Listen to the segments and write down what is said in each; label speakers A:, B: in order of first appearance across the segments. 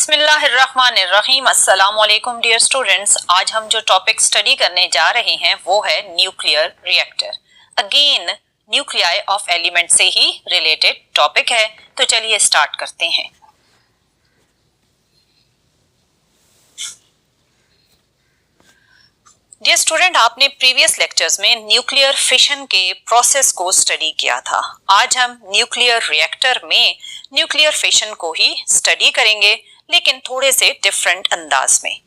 A: बिस्मिल्लाहिर्रहमानिर्रहीम। अस्सलामुअलैकुम dear students. आज हम जो टॉपिक स्टडी करने जा रहे हैं वो है nuclear reactor. Again nuclei of element से ही रिलेटेड टॉपिक है, तो चलिए स्टार्ट करते हैं। डियर स्टूडेंट, आपने प्रीवियस लेक्चर्स में न्यूक्लियर फिशन के प्रोसेस को स्टडी किया था। आज हम न्यूक्लियर रिएक्टर में न्यूक्लियर फिशन को ही स्टडी करेंगे, लेकिन थोड़े से डिफरेंट अंदाज में।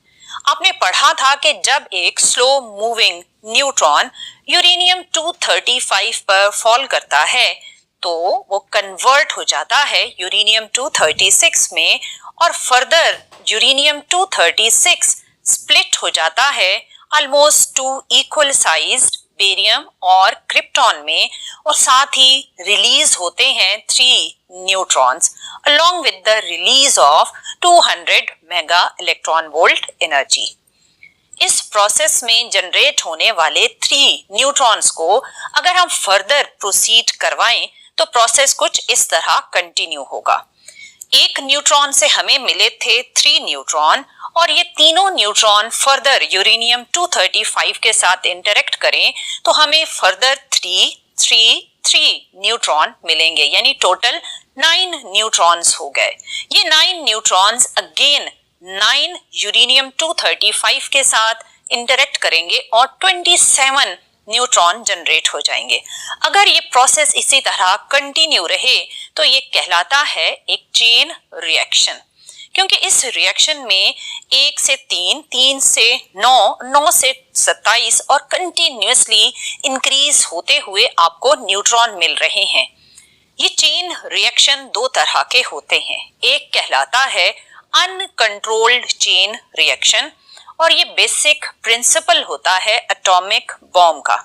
A: आपने पढ़ा था कि जब एक स्लो मूविंग न्यूट्रॉन यूरेनियम 235 पर फॉल करता है तो वो कन्वर्ट हो जाता है यूरेनियम 236 में, और फर्दर यूरेनियम 236 स्प्लिट हो जाता है almost two equal sized barium और क्रिप्टॉन में, और साथ ही रिलीज होते हैं 3 neutrons along with the release of 200 mega electron volt energy. इस प्रोसेस में जनरेट होने वाले 3 न्यूट्रॉन्स को अगर हम फर्दर प्रोसीड करवाएं तो प्रोसेस कुछ इस तरह कंटिन्यू होगा। एक न्यूट्रॉन से हमें मिले थे 3 न्यूट्रॉन, और ये तीनों न्यूट्रॉन फर्दर यूरेनियम 235 के साथ इंटरेक्ट करें तो हमें फर्दर 3 न्यूट्रॉन मिलेंगे, यानी टोटल 9 न्यूट्रॉन्स हो गए। ये 9 न्यूट्रॉन्स अगेन 9 यूरेनियम 235 के साथ इंटरेक्ट करेंगे और 27 न्यूट्रॉन जनरेट हो जाएंगे। अगर ये प्रोसेस इसी तरह कंटिन्यू रहे तो ये कहलाता है एक चेन रिएक्शन, क्योंकि इस रिएक्शन में 1 से 3, 3 से 9, 9 से 27 और कंटिन्यूअसली इंक्रीज होते हुए आपको न्यूट्रॉन मिल रहे हैं। ये चेन रिएक्शन 2 तरह के होते हैं। एक कहलाता है अनकंट्रोल्ड चेन रिएक्शन, और ये बेसिक प्रिंसिपल होता है एटॉमिक बॉम्ब का,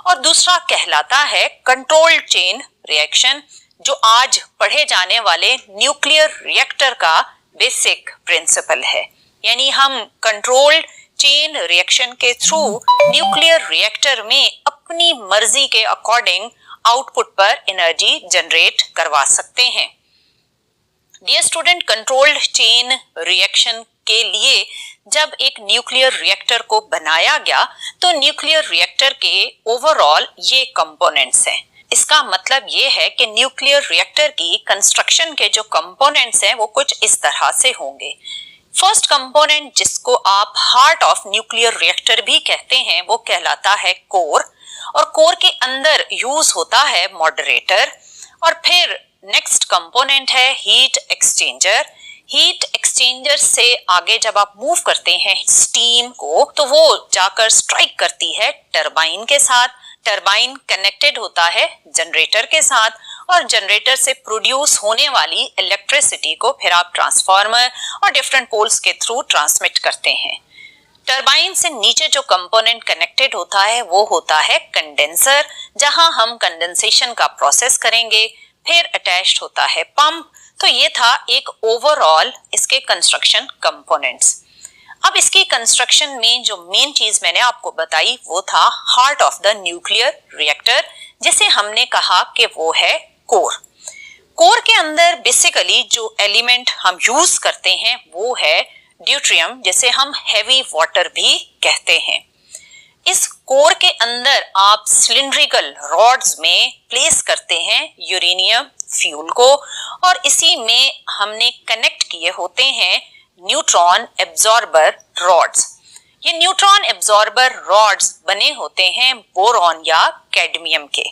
A: और दूसरा कहलाता है कंट्रोल्ड चेन रिएक्शन, जो आज पढ़े जाने वाले न्यूक्लियर रिएक्टर का बेसिक प्रिंसिपल है। यानी हम कंट्रोल्ड चेन रिएक्शन के थ्रू न्यूक्लियर रिएक्टर में अपनी मर्जी के अकॉर्डिंग आउटपुट पर एनर्जी जनरेट करवा सकते हैं। Dear student, controlled chain reaction के लिए जब एक न्यूक्लियर रिएक्टर को बनाया गया तो न्यूक्लियर रिएक्टर के ओवरऑल ये कंपोनेंट्स हैं। इसका मतलब ये है कि न्यूक्लियर रिएक्टर की कंस्ट्रक्शन के जो कंपोनेंट्स हैं वो कुछ इस तरह से होंगे। फर्स्ट कंपोनेंट, जिसको आप हार्ट ऑफ न्यूक्लियर रिएक्टर भी कहते हैं, वो कहलाता है कोर, और कोर के अंदर यूज होता है मॉडरेटर। और फिर नेक्स्ट कंपोनेंट है हीट एक्सचेंजर। हीट एक्सचेंजर से आगे जब आप मूव करते हैं स्टीम को, तो वो जाकर स्ट्राइक करती है टरबाइन के साथ। टरबाइन कनेक्टेड होता है जनरेटर के साथ, और जनरेटर से प्रोड्यूस होने वाली इलेक्ट्रिसिटी को फिर आप ट्रांसफार्मर और डिफरेंट पोल्स के थ्रू ट्रांसमिट करते हैं। टरबाइन से नीचे जो कंपोनेंट कनेक्टेड होता है वो होता है कंडेंसर, जहां हम कंडेंसेशन का प्रोसेस करेंगे। फिर अटैच्ड होता है पंप। तो ये था एक ओवरऑल इसके कंस्ट्रक्शन कंपोनेंट्स। अब इसकी कंस्ट्रक्शन में जो मेन चीज मैंने आपको बताई वो था heart of the nuclear reactor, जिसे हमने कहा कि वो है कोर। कोर के अंदर बेसिकली जो एलिमेंट हम यूज करते हैं वो है ड्यूट्रियम, जिसे हम हेवी वाटर भी कहते हैं। इस कोर के अंदर आप सिलिंड्रिकल रॉड्स में प्लेस करते हैं यूरेनियम फ्यूल को, और इसी में हमने कनेक्ट किए होते हैं न्यूट्रॉन एब्जॉर्बर रॉड्स। ये न्यूट्रॉन एब्जॉर्बर रॉड्स बने होते हैं बोरॉन या कैडमियम के।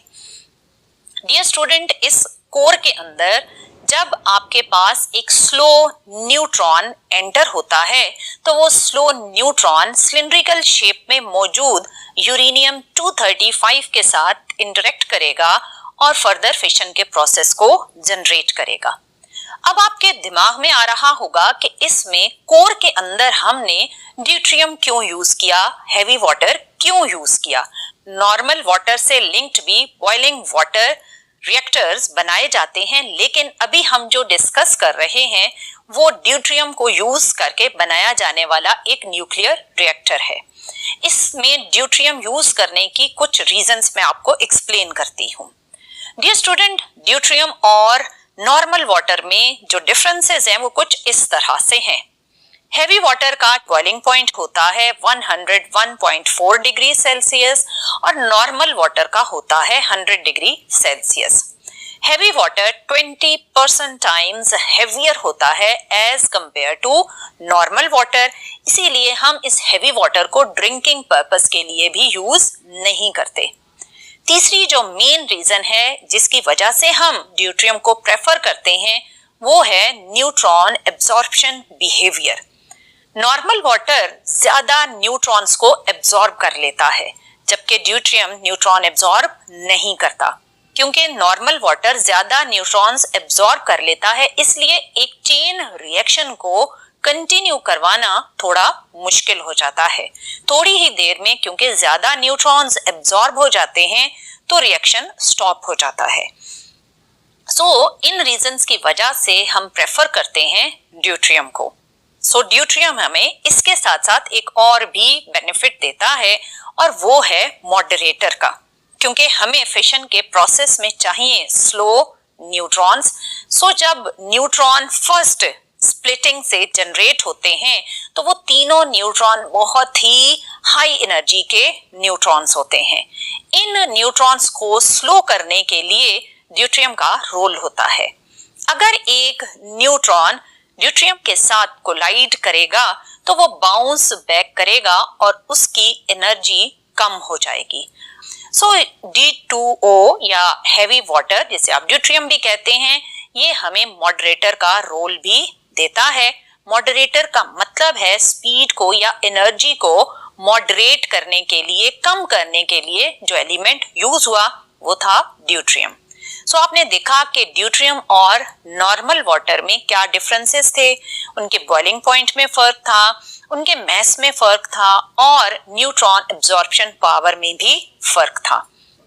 A: डियर स्टूडेंट, इस कोर के अंदर जब आपके पास एक स्लो न्यूट्रॉन एंटर होता है तो वो स्लो न्यूट्रॉन सिलिंड्रिकल शेप में मौजूद यूरेनियम 235 के साथ इंटरेक्ट करेगा और फर्दर फिशन के प्रोसेस को जनरेट करेगा। अब आपके दिमाग में आ रहा होगा कि इसमें कोर के अंदर हमने ड्यूट्रियम क्यों यूज किया, हेवी वाटर क्यों यूज किया। नॉर्मल वाटर से लिंक्ड भी बॉइलिंग वाटर रिएक्टर्स बनाए जाते हैं, लेकिन अभी हम जो डिस्कस कर रहे हैं वो ड्यूट्रियम को यूज करके बनाया जाने वाला एक न्यूक्लियर रिएक्टर है। इसमें ड्यूट्रियम यूज करने की कुछ रीजंस मैं आपको एक्सप्लेन करती हूँ। डियर स्टूडेंट, ड्यूट्रियम और नॉर्मल वाटर में जो डिफरेंसेस हैं वो कुछ इस तरह से हैं। हैवी वाटर का बॉइलिंग पॉइंट होता है 101.4 डिग्री सेल्सियस और नॉर्मल वाटर का होता है 100 degree Celsius. Heavy water 20% times heavier होता है as compared to normal water, इसीलिए हम इस हैवी वाटर को ड्रिंकिंग पर्पस के लिए भी यूज नहीं करते। तीसरी जो मेन रीजन है जिसकी वजह से हम ड्यूट्रियम को प्रेफर करते हैं वो है neutron absorption behaviour. Normal water ज्यादा न्यूट्रॉन्स को एब्जॉर्ब कर लेता है जबकि ड्यूट्रियम न्यूट्रॉन एब्जॉर्ब नहीं करता। क्योंकि नॉर्मल वाटर ज्यादा न्यूट्रॉन्स एब्जॉर्ब कर लेता है इसलिए एक चेन रिएक्शन को कंटिन्यू करवाना थोड़ा मुश्किल हो जाता है। थोड़ी ही देर में क्योंकि ज्यादा न्यूट्रॉन्स एब्जॉर्ब हो जाते हैं तो रिएक्शन स्टॉप हो जाता है। इन रीजंस की वजह से हम प्रेफर करते हैं ड्यूट्रियम को। ड्यूट्रियम हमें इसके साथ साथ एक और भी बेनिफिट देता है और वो है मॉडरेटर का, क्योंकि हमें फिशन के प्रोसेस में चाहिए स्लो न्यूट्रॉन्स। जब न्यूट्रॉन फर्स्ट स्प्लिटिंग से जनरेट होते हैं तो वो तीनों न्यूट्रॉन बहुत ही हाई एनर्जी के न्यूट्रॉन्स होते हैं। इन न्यूट्रॉन्स को स्लो करने के लिए ड्यूट्रियम का रोल होता है। अगर एक न्यूट्रॉन ड्यूट्रियम के साथ कोलाइड करेगा तो वो बाउंस बैक करेगा और उसकी एनर्जी कम हो जाएगी। D2O या हैवी वाटर जिसे आप ड्यूट्रियम भी कहते हैं, ये हमें मॉडरेटर का रोल भी देता है। मॉडरेटर का मतलब है स्पीड को या एनर्जी को मॉडरेट करने के लिए, कम करने के लिए जो एलिमेंट यूज हुआ वो था ड्यूट्रियम। आपने देखा कि ड्यूट्रियम और नॉर्मल वाटर में क्या डिफरेंसेस थे, उनके बॉइलिंग पॉइंट में फर्क था, उनके मैस में फर्क था और न्यूट्रॉन एब्जॉर्प्शन पावर में भी फर्क था।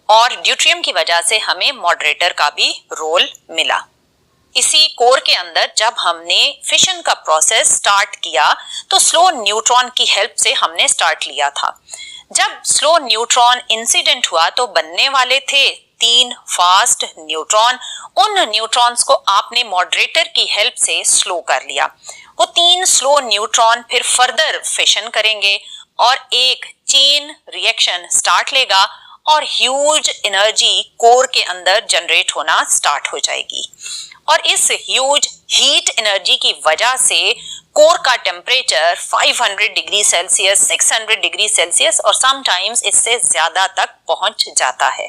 A: और ड्यूट्रियम की वजह से हमें मॉडरेटर का भी रोल मिला। इसी कोर के अंदर जब हमने फिशन का प्रोसेस स्टार्ट किया तो स्लो न्यूट्रॉन की हेल्प से हमने स्टार्ट लिया था। जब स्लो न्यूट्रॉन इंसिडेंट हुआ तो बनने वाले थे 3 फास्ट न्यूट्रॉन। उन न्यूट्रॉन्स को आपने मॉडरेटर की हेल्प से स्लो कर लिया। वो 3 स्लो न्यूट्रॉन फिर फर्दर फिशन करेंगे और एक चेन रिएक्शन स्टार्ट लेगा और ह्यूज एनर्जी कोर के अंदर जनरेट होना स्टार्ट हो जाएगी। और इस ह्यूज हीट एनर्जी की वजह से कोर का temperature 500 degree Celsius, 600 degree Celsius और समटाइम्स इससे ज्यादा तक पहुंच जाता है।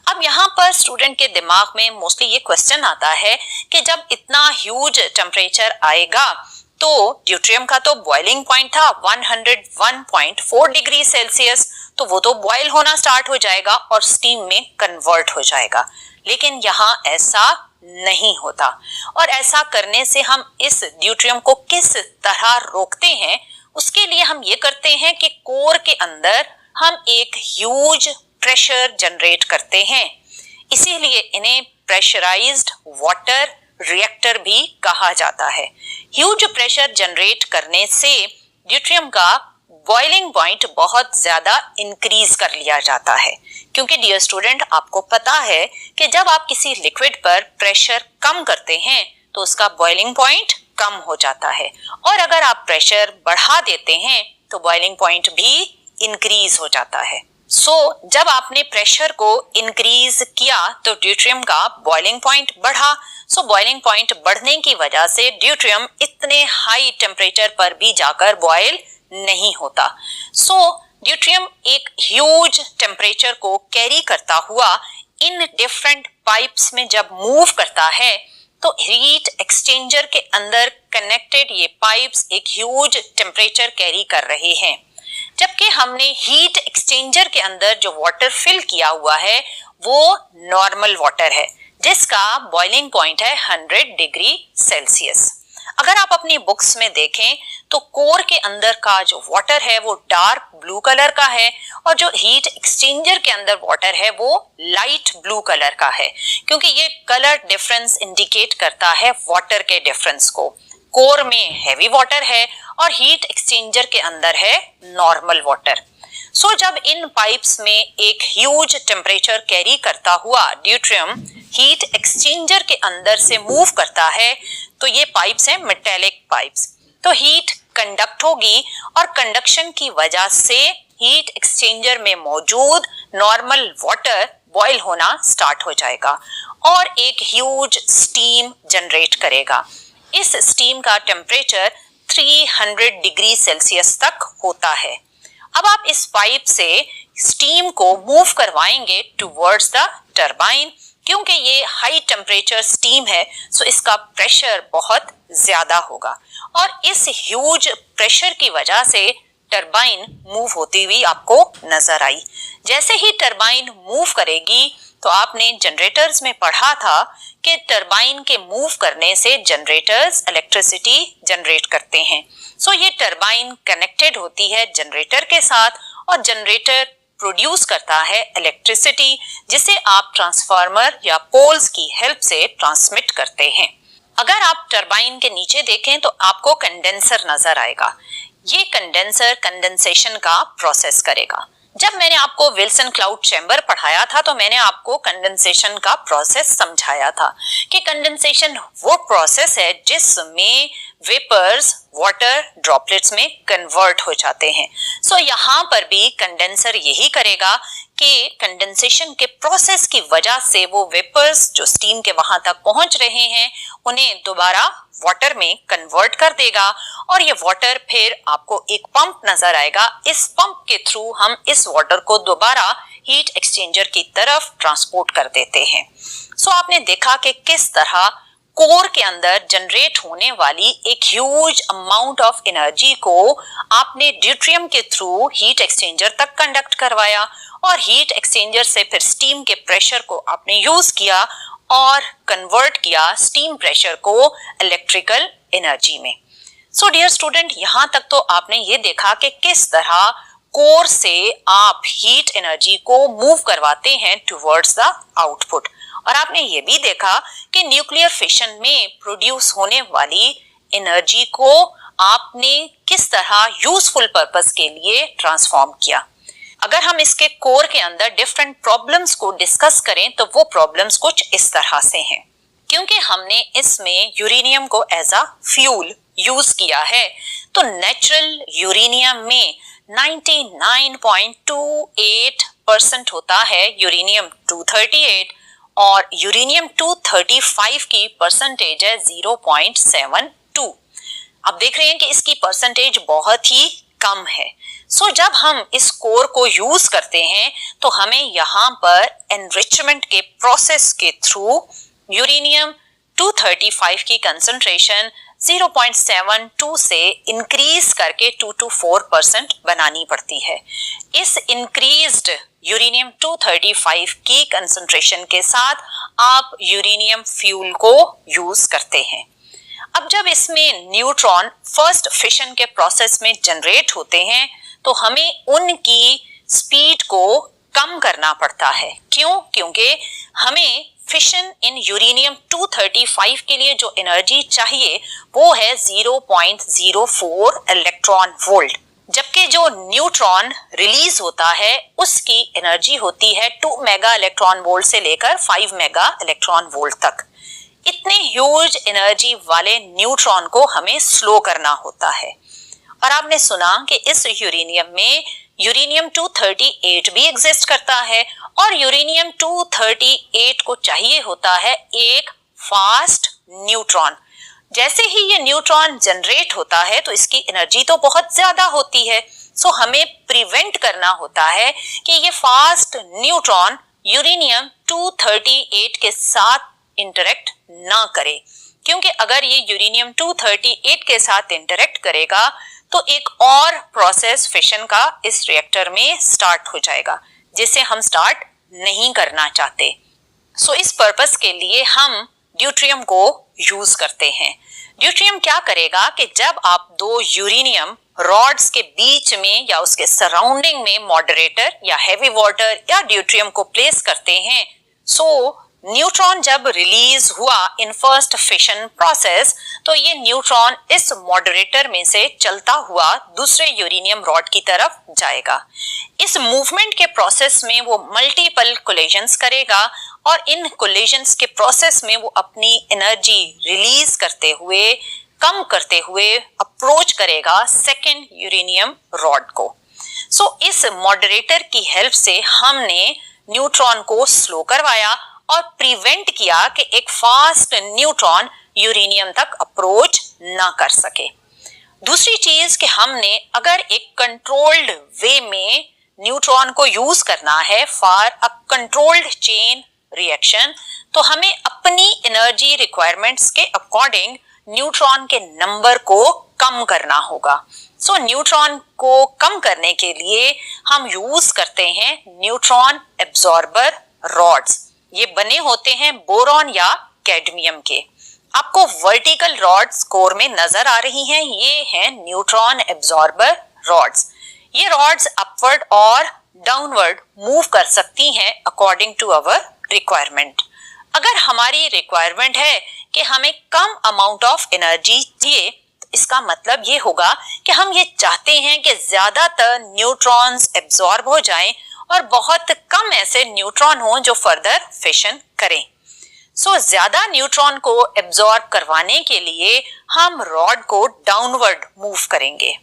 A: अब यहाँ पर स्टूडेंट के दिमाग में मोस्टली ये क्वेश्चन आता है कि जब इतना ह्यूज टेम्परेचर आएगा तो ड्यूट्रियम का तो बॉइलिंग पॉइंट था 101.4 डिग्री सेल्सियस, तो वो तो बॉयल होना स्टार्ट हो जाएगा और स्टीम में कन्वर्ट हो जाएगा। लेकिन यहाँ ऐसा नहीं होता और ऐसा करने से हम इस ड्यूट्रियम को किस तरह रोकते हैं, उसके लिए हम ये करते हैं कि कोर के अंदर हम एक ह्यूज प्रेशर जनरेट करते हैं। इसीलिए इन्हें प्रेशराइज्ड वाटर रिएक्टर भी कहा जाता है। ह्यूज प्रेशर जनरेट करने से ड्यूट्रियम का बॉइलिंग पॉइंट बहुत ज्यादा इंक्रीज कर लिया जाता है, क्योंकि डियर स्टूडेंट आपको पता है कि जब आप किसी लिक्विड पर प्रेशर कम करते हैं तो उसका बॉइलिंग पॉइंट कम हो जाता है और अगर आप प्रेशर बढ़ा देते हैं तो बॉइलिंग पॉइंट भी इंक्रीज हो जाता है। जब आपने प्रेशर को इंक्रीज किया तो ड्यूट्रियम का बॉइलिंग पॉइंट बढ़ा। बॉइलिंग पॉइंट बढ़ने की वजह से ड्यूट्रियम इतने हाई टेम्परेचर पर भी जाकर बॉयल नहीं होता। ड्यूट्रियम एक ह्यूज टेम्परेचर को कैरी करता हुआ इन डिफरेंट पाइप्स में जब मूव करता है तो हीट एक्सचेंजर के अंदर कनेक्टेड ये पाइप्स एक ह्यूज टेम्परेचर कैरी कर रहे हैं, जबकि हमने हीट एक्सचेंजर के अंदर जो वाटर फिल किया हुआ है वो नॉर्मल वाटर है जिसका बॉइलिंग पॉइंट है 100 डिग्री सेल्सियस। अगर आप अपनी बुक्स में देखें तो कोर के अंदर का जो वाटर है वो डार्क ब्लू कलर का है और जो हीट एक्सचेंजर के अंदर वाटर है वो लाइट ब्लू कलर का है, क्योंकि ये कलर डिफरेंस इंडिकेट करता है वाटर के डिफरेंस को। कोर में हैवी वाटर है और हीट एक्सचेंजर के अंदर है नॉर्मल वाटर। जब इन पाइप्स में एक ह्यूज टेम्परेचर कैरी करता हुआ ड्यूट्रियम हीट एक्सचेंजर के अंदर से मूव करता है तो ये पाइप्स हैं मेटेलिक पाइप्स। तो हीट कंडक्ट होगी और कंडक्शन की वजह से हीट एक्सचेंजर में मौजूद नॉर्मल वाटर बॉयल होना स्टार्ट हो जाएगा और एक ह्यूज स्टीम जनरेट करेगा। इस स्टीम का टेम्परेचर 300 डिग्री सेल्सियस तक होता है। अब आप इस पाइप से स्टीम को मूव करवाएंगे टुवर्ड्स द टरबाइन। क्योंकि ये हाई टेम्परेचर स्टीम है सो इसका प्रेशर बहुत ज्यादा होगा और इस ह्यूज प्रेशर की वजह से टरबाइन मूव होती हुई आपको नजर आई। जैसे ही टरबाइन मूव करेगी तो आपने जनरेटर्स में पढ़ा था कि टरबाइन के मूव करने से जनरेटर्स इलेक्ट्रिसिटी जनरेट करते हैं। सो ये टरबाइन कनेक्टेड होती है जनरेटर के साथ और जनरेटर प्रोड्यूस करता है इलेक्ट्रिसिटी जिसे आप ट्रांसफार्मर या पोल्स की हेल्प से ट्रांसमिट करते हैं। अगर आप टरबाइन के नीचे देखें तो आपको कंडेंसर नजर आएगा। ये कंडेंसर कंडेंसेशन का प्रोसेस करेगा। जब मैंने आपको विल्सन क्लाउड चैम्बर पढ़ाया था तो मैंने आपको कंडेंसेशन का प्रोसेस समझाया था कि कंडेंसेशन वो प्रोसेस है जिसमें वेपर्स वाटर ड्रॉपलेट्स में कन्वर्ट हो जाते हैं। सो यहाँ पर भी कंडेंसर यही करेगा कि कंडेंसेशन के प्रोसेस की वजह से वो वेपर्स जो स्टीम के वहां तक पहुंच रहे हैं उन्हें दोबारा वाटर में कन्वर्ट कर देगा और ये वाटर फिर आपको एक पंप नजर आएगा। इस पंप के थ्रू हम इस वाटर को दोबारा हीट एक्सचेंजर की तरफ ट्रांसपोर्ट कर देते हैं। सो आपने देखा कि किस तरह कोर के अंदर जनरेट होने वाली एक ह्यूज अमाउंट ऑफ एनर्जी को आपने ड्यूट्रियम के थ्रू हीट एक्सचेंजर तक कंडक्ट करवाया और हीट एक्सचेंजर से फिर स्टीम के प्रेशर को आपने यूज किया और कन्वर्ट किया स्टीम प्रेशर को इलेक्ट्रिकल एनर्जी में। सो डियर स्टूडेंट, यहाँ तक तो आपने ये देखा कि किस तरह कोर से आप हीट एनर्जी को मूव करवाते हैं टुवर्ड्स द आउटपुट और आपने ये भी देखा कि न्यूक्लियर फिशन में प्रोड्यूस होने वाली एनर्जी को आपने किस तरह यूजफुल पर्पस के लिए ट्रांसफॉर्म किया। अगर हम इसके कोर के अंदर डिफरेंट प्रॉब्लम्स को डिस्कस करें तो वो प्रॉब्लम्स कुछ इस तरह से हैं। क्योंकि हमने इसमें यूरेनियम को एज अ फ्यूल यूज किया है तो नेचुरल यूरेनियम में 99.28% होता है यूरेनियम 238 और यूरेनियम 235 की परसेंटेज है 0.72। आप देख रहे हैं कि इसकी परसेंटेज बहुत ही कम है। सो जब हम इस कोर को यूज करते हैं तो हमें यहाँ पर एनरिचमेंट के प्रोसेस के थ्रू यूरेनियम 235 की कंसंट्रेशन 0.72 से इंक्रीज करके 2 to 4% बनानी पड़ती है। इस इंक्रीज्ड यूरेनियम 235 की कंसंट्रेशन के साथ आप यूरेनियम फ्यूल को यूज करते हैं। अब जब इसमें न्यूट्रॉन फर्स्ट फिशन के प्रोसेस में जनरेट होते हैं तो हमें उनकी स्पीड को कम करना पड़ता है। क्यों? क्योंकि हमें फिशन इन यूरेनियम 235 के लिए जो एनर्जी चाहिए वो है 0.04 इलेक्ट्रॉन वोल्ट, जबकि जो न्यूट्रॉन रिलीज होता है उसकी एनर्जी होती है 2 मेगा इलेक्ट्रॉन वोल्ट से लेकर 5 मेगा इलेक्ट्रॉन वोल्ट तक। इतने ह्यूज एनर्जी वाले न्यूट्रॉन को हमें स्लो करना होता है और आपने सुना कि इस यूरेनियम में यूरेनियम 238 भी एग्जिस्ट करता है और यूरेनियम 238 को चाहिए होता है एक फास्ट न्यूट्रॉन। जैसे ही ये न्यूट्रॉन जनरेट होता है तो इसकी एनर्जी तो बहुत ज्यादा होती है। सो हमें प्रिवेंट करना होता है कि ये फास्ट न्यूट्रॉन यूरेनियम 238 के साथ इंटरेक्ट ना करे, क्योंकि अगर ये यूरेनियम 238 के साथ इंटरेक्ट करेगा तो एक और प्रोसेस फिशन का इस रिएक्टर में स्टार्ट हो जाएगा जिसे हम स्टार्ट नहीं करना चाहते। सो इस पर्पस के लिए हम ड्यूट्रियम को यूज करते हैं। ड्यूट्रियम क्या करेगा कि जब आप दो यूरेनियम रॉड्स के बीच में या उसके सराउंडिंग में मॉडरेटर या हेवी वाटर या ड्यूट्रियम को प्लेस करते हैं, सो न्यूट्रॉन जब रिलीज हुआ इन फर्स्ट फिशन प्रोसेस तो ये न्यूट्रॉन इस मॉडरेटर में से चलता हुआ दूसरे यूरेनियम रॉड की तरफ जाएगा। इस मूवमेंट के प्रोसेस में वो मल्टीपल कोलिजन्स करेगा और इन कोलिजन्स के प्रोसेस में वो अपनी एनर्जी रिलीज करते हुए कम करते हुए अप्रोच करेगा सेकेंड यूरेनियम रॉड को। सो इस मॉडरेटर की हेल्प से हमने न्यूट्रॉन को स्लो करवाया और प्रिवेंट किया कि एक फास्ट न्यूट्रॉन यूरेनियम तक अप्रोच ना कर सके। दूसरी चीज कि हमने अगर एक कंट्रोल्ड वे में न्यूट्रॉन को यूज करना है for a controlled chain reaction, तो हमें अपनी एनर्जी रिक्वायरमेंट्स के अकॉर्डिंग न्यूट्रॉन के नंबर को कम करना होगा। सो न्यूट्रॉन को कम करने के लिए हम यूज करते हैं न्यूट्रॉन एब्जॉर्बर रॉड्स। ये बने होते हैं बोरॉन या कैडमियम के। आपको वर्टिकल रॉड्स कोर में नजर आ रही हैं, ये हैं न्यूट्रॉन एब्जॉर्बर रॉड्स। ये रॉड्स अपवर्ड और डाउनवर्ड मूव कर सकती हैं अकॉर्डिंग टू अवर रिक्वायरमेंट। अगर हमारी रिक्वायरमेंट है कि हमें कम अमाउंट ऑफ एनर्जी चाहिए, इसका मतलब ये होगा कि हम ये चाहते हैं कि ज्यादातर न्यूट्रॉन्स एब्जॉर्ब हो जाएं और बहुत कम ऐसे न्यूट्रॉन हों जो फर्दर फिशन करें। सो ज्यादा न्यूट्रॉन को एब्जॉर्ब करवाने के लिए हम रॉड को डाउनवर्ड मूव करेंगे।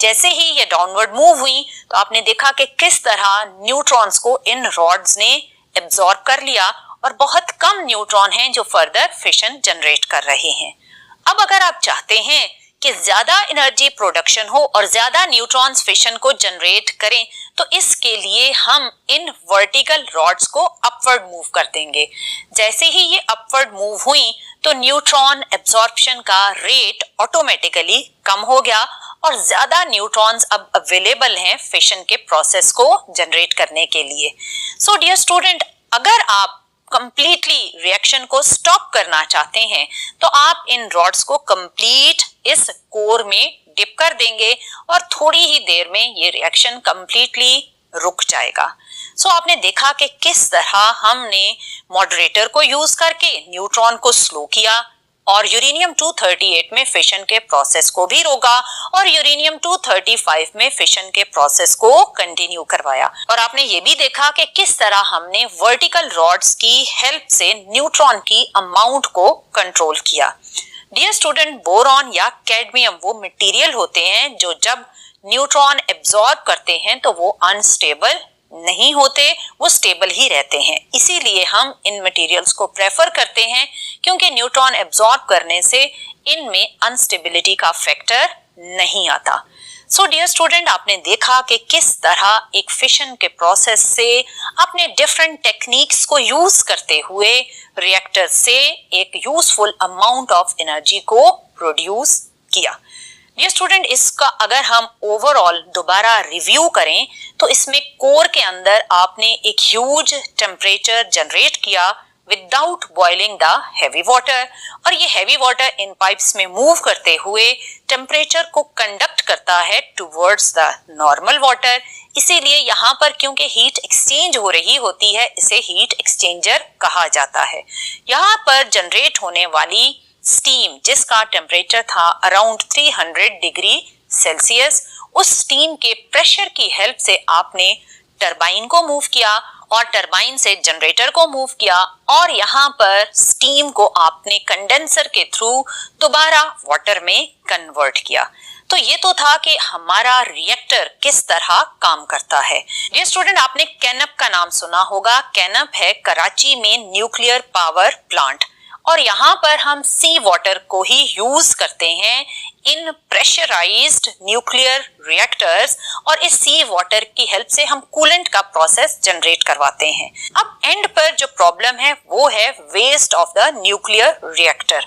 A: जैसे ही ये डाउनवर्ड मूव हुई तो आपने देखा कि किस तरह न्यूट्रॉन्स को इन रॉड्स ने एब्जॉर्ब कर लिया और बहुत कम न्यूट्रॉन हैं जो फर्दर फिशन जनरेट कर रहे हैं। अब अगर आप चाहते हैं कि ज्यादा एनर्जी प्रोडक्शन हो और ज्यादा न्यूट्रॉन्स फिशन को जनरेट करें, तो इसके लिए हम इन वर्टिकल रॉड्स को अपवर्ड मूव कर देंगे। जैसे ही ये अपवर्ड मूव हुई तो न्यूट्रॉन एब्जॉर्प्शन का रेट ऑटोमेटिकली कम हो गया और ज्यादा न्यूट्रॉन्स अब अवेलेबल हैं फिशन के प्रोसेस को जनरेट करने के लिए। सो डियर स्टूडेंट, अगर आप कंप्लीटली रिएक्शन को स्टॉप करना चाहते हैं तो आप इन रॉड्स को कंप्लीट इस कोर में डिप कर देंगे और थोड़ी ही देर में ये रिएक्शन कंप्लीटली रुक जाएगा। सो आपने देखा कि किस तरह हमने मॉडरेटर को यूज करके न्यूट्रॉन को स्लो किया और यूरेनियम 238 में फिशन के प्रोसेस को भी रोका और यूरेनियम 235 में फिशन के प्रोसेस को कंटिन्यू करवाया। और आपने ये भी देखा कि किस तरह हमने वर्टिकल रॉड्स की हेल्प से न्यूट्रॉन की अमाउंट को कंट्रोल किया। डियर स्टूडेंट, बोरॉन या कैडमियम वो मटेरियल होते हैं जो जब न्यूट्रॉन एब्जॉर्ब करते हैं तो वो अनस्टेबल नहीं होते, वो स्टेबल ही रहते हैं। इसीलिए हम इन मटेरियल्स को प्रेफर करते हैं क्योंकि न्यूट्रॉन एब्जॉर्ब करने से इनमें अनस्टेबिलिटी का फैक्टर नहीं आता। सो डियर स्टूडेंट, आपने देखा कि किस तरह एक फिशन के प्रोसेस से अपने डिफरेंट टेक्निक्स को यूज करते हुए रिएक्टर से एक यूजफुल अमाउंट ऑफ एनर्जी को प्रोड्यूस किया। डियर स्टूडेंट, इसका अगर हम ओवरऑल दोबारा रिव्यू करें तो इसमें कोर के अंदर आपने एक ह्यूज टेम्परेचर जनरेट किया without boiling the heavy water, और ये हैवी वाटर इन पाइप्स में मूव करते हुए टेम्परेचर को कंडक्ट करता है टुवर्ड्स द नॉर्मल वाटर। इसीलिए यहाँ पर क्योंकि हीट एक्सचेंज हो रही होती है, इसे हीट एक्सचेंजर कहा जाता है। यहाँ पर जनरेट होने वाली स्टीम जिसका टेम्परेचर था अराउंड 300 डिग्री सेल्सियस, उस स्टीम के प्रेशर की हेल्प से आपने टरबाइन को मूव किया और टरबाइन से जनरेटर को मूव किया और यहाँ पर स्टीम को आपने कंडेंसर के थ्रू दोबारा वाटर में कन्वर्ट किया। तो ये तो था कि हमारा रिएक्टर किस तरह काम करता है। ये स्टूडेंट, आपने कैनप का नाम सुना होगा। कैनप है कराची में न्यूक्लियर पावर प्लांट और यहाँ पर हम सी वाटर को ही यूज करते हैं इन प्रेशराइज्ड न्यूक्लियर रिएक्टर्स और इस सी वाटर की हेल्प से हम कूलेंट का प्रोसेस जनरेट करवाते हैं। अब एंड पर जो प्रॉब्लम है वो है waste of the nuclear reactor.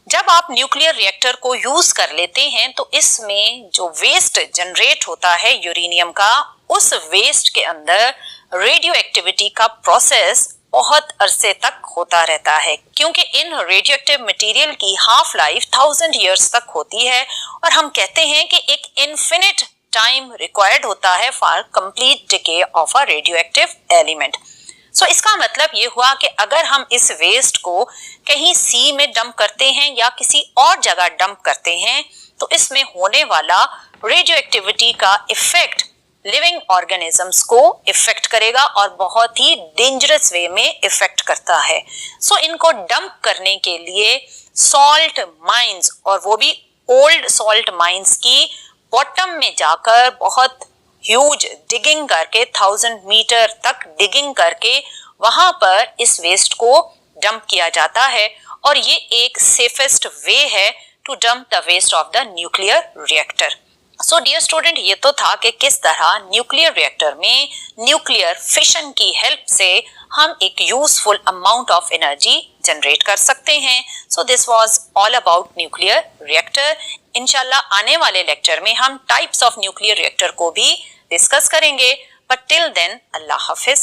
A: जब आप न्यूक्लियर रिएक्टर को यूज कर लेते हैं तो इसमें जो वेस्ट जनरेट होता है यूरेनियम का, उस वेस्ट के अंदर रेडियो एक्टिविटी का प्रोसेस बहुत अरसे तक होता रहता है क्योंकि इन रेडियोएक्टिव मटेरियल की हाफ लाइफ 1000 इयर्स तक होती है और हम कहते हैं कि एक इनफिनिट टाइम रिक्वायर्ड होता है for complete decay of a radioactive element. So इसका मतलब ये हुआ कि अगर हम इस वेस्ट को कहीं सी में डंप करते हैं या किसी और जगह डंप करते हैं तो इसमें होने वाला रेडियोएक्टिविटी का इफेक्ट लिविंग ऑर्गेनिजम्स को इफेक्ट करेगा और बहुत ही डेंजरस वे में इफेक्ट करता है। सो इनको डंप करने के लिए सॉल्ट माइंस, और वो भी ओल्ड सॉल्ट माइंस की बॉटम में जाकर बहुत ह्यूज डिगिंग करके 1000 मीटर तक डिगिंग करके वहां पर इस वेस्ट को डंप किया जाता है, और ये एक सेफेस्ट वे है to dump the waste of the nuclear reactor. So dear student, ये तो था कि किस तरह न्यूक्लियर रिएक्टर में न्यूक्लियर फिशन की हेल्प से हम एक useful amount of energy generate कर सकते हैं। So this was all about nuclear reactor. इंशाल्लाह आने वाले लेक्चर में हम टाइप्स ऑफ न्यूक्लियर रिएक्टर को भी डिस्कस करेंगे, बट टिल देन अल्लाह हाफिज।